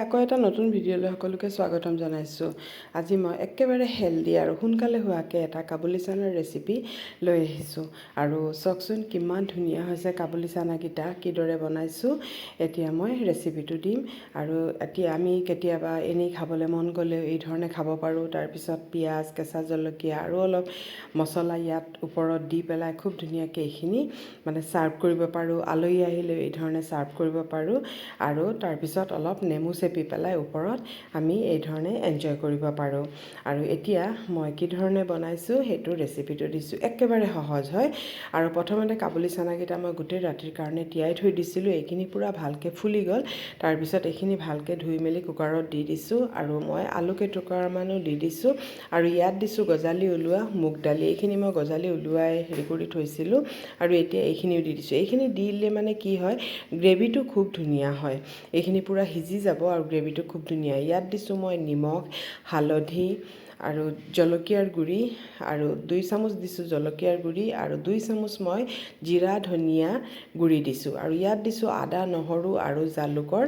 আকৌ এটা নতুন ভিডিঅ'লৈ সকলোকে স্বাগতম জনাইছোঁ। আজি মই একেবাৰে হেল্ডি আৰু সোনকালে হোৱাকৈ এটা কাবুলী চানাৰ ৰেচিপি লৈ আহিছোঁ। আৰু চাওকচোন কিমান ধুনীয়া হৈছে কাবুলী চানাকেইটা, কিদৰে বনাইছোঁ। এতিয়া মই ৰেচিপিটো দিম। আৰু এতিয়া আমি কেতিয়াবা এনেই খাবলৈ মন গ'লেও এই ধৰণে খাব পাৰোঁ। তাৰপিছত পিঁয়াজ, কেঁচা জলকীয়া আৰু অলপ মছলা ইয়াত ওপৰত দি পেলাই খুব ধুনীয়াকৈ এইখিনি ছাৰ্ভ কৰিব পাৰোঁ। আলহী আহিলেও এই ধৰণে ছাৰ্ভ কৰিব পাৰোঁ। আৰু তাৰপিছত অলপ নেমু চেপি পেলাই ওপৰত আমি এই ধৰণে এনজয় কৰিব পাৰোঁ। আৰু এতিয়া মই কি ধৰণে বনাইছোঁ সেইটো ৰেচিপিটো দিছোঁ। একেবাৰে সহজ হয়। আৰু প্ৰথমতে কাবুলী চানাকেইটা মই গোটেই ৰাতিৰ কাৰণে তিয়াই থৈ দিছিলোঁ। এইখিনি পূৰা ভালকৈ ফুলি গ'ল। তাৰপিছত এইখিনি ভালকৈ ধুই মেলি কুকাৰত দি দিছোঁ। আৰু মই আলু কেইটুকুৰামানো দি দিছোঁ। আৰু ইয়াত দিছোঁ গজালি ওলোৱা মুগ দালি। এইখিনি মই গজালি ওলোৱাই হেৰি কৰি থৈছিলোঁ। আৰু এতিয়া এইখিনিও দি দিছোঁ। এইখিনি দিলে কি হয়, গ্ৰেভিটো খুব ধুনীয়া হয়। এইখিনি পূৰা সিজি যাব আৰু গ্ৰেভিটো খুব ধুনীয়া। ইয়াত দিছোঁ মই নিমখ, হালধি আৰু জলকীয়াৰ গুড়ি, আৰু 2 চামুচ দিছোঁ জলকীয়াৰ গুড়ি, আৰু 2 চামুচ মই জিৰা ধনিয়া গুড়ি দিছোঁ। আৰু ইয়াত দিছোঁ আদা, নহৰু আৰু জালুকৰ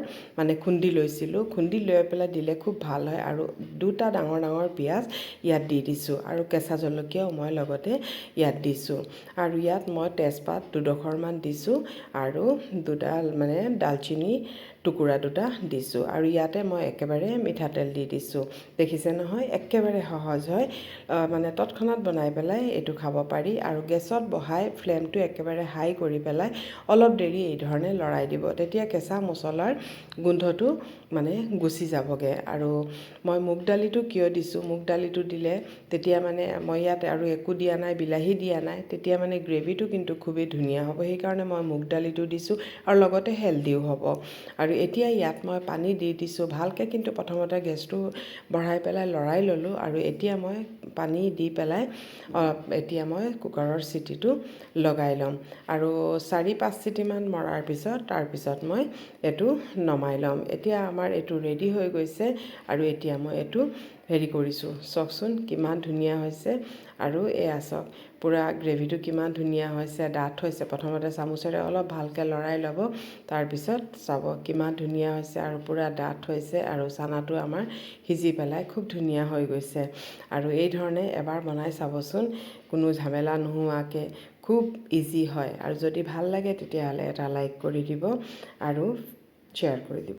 খুন্দি লৈছিলোঁ। খুন্দি লৈ পেলাই দিলে খুব ভাল হয়। আৰু 2টা ডাঙৰ ডাঙৰ পিঁয়াজ ইয়াত দি দিছোঁ। আৰু কেঁচা জলকীয়াও মই লগতে ইয়াত দিছোঁ। আৰু ইয়াত মই তেজপাত 2ডোখৰমান দিছোঁ। আৰু দুডাল ডালচিনি টুকুৰা 2টা দিছোঁ। আৰু ইয়াতে মই একেবাৰে মিঠাতেল দি দিছোঁ। দেখিছে নহয়, একেবাৰে সহজ হয়। তৎক্ষণাত বনাই পেলাই এইটো খাব পাৰি। আৰু গেছত বহাই ফ্লেমটো একেবাৰে হাই কৰি পেলাই অলপ দেৰি এই ধৰণে লৰাই দিব। তেতিয়া কেঁচা মছলাৰ গোন্ধটো গুচি যাবগৈ। আৰু মই মুগ দালিটো কিয় দিছোঁ, মুগ দালিটো দিলে তেতিয়া মই ইয়াত আৰু একো দিয়া নাই, বিলাহী দিয়া নাই, তেতিয়া গ্ৰেভিটো কিন্তু খুবেই ধুনীয়া হ'ব। সেইকাৰণে মই মুগ দালিটো দিছোঁ। আৰু লগতে হেল্ডিও হ'ব। আৰু এতিয়া ইয়াত মই পানী দি দিছোঁ ভালকৈ, কিন্তু প্ৰথমতে গেছটো বঢ়াই পেলাই লৰাই ল'লোঁ। আৰু এতিয়া মই পানী দি পেলাই এতিয়া মই কুকাৰৰ চিটিটো লগাই ল'ম। আৰু 4-5 চিটিমান মৰাৰ পিছত তাৰপিছত মই এইটো নমাই ল'ম। এতিয়া আমাৰ এইটো ৰেডি হৈ গৈছে। আৰু এতিয়া মই এইটো হেৰি কৰিছোঁ, চাওকচোন কিমান ধুনীয়া হৈছে। আৰু এয়া চাওক পূৰা গ্ৰেভিটো কিমান ধুনীয়া হৈছে, ডাঠ হৈছে। প্ৰথমতে চামুচেৰে অলপ ভালকৈ লৰাই ল'ব। তাৰপিছত চাব কিমান ধুনীয়া হৈছে আৰু পূৰা ডাঠ হৈছে। আৰু চানাটো আমাৰ সিজি পেলাই খুব ধুনীয়া হৈ গৈছে। আৰু এই ধৰণে এবাৰ বনাই চাবচোন, কোনো ঝামেলা নোহোৱাকৈ খুব ইজি হয়। আৰু যদি ভাল লাগে তেতিয়াহ'লে এটা লাইক কৰি দিব আৰু শ্বেয়াৰ কৰি দিব।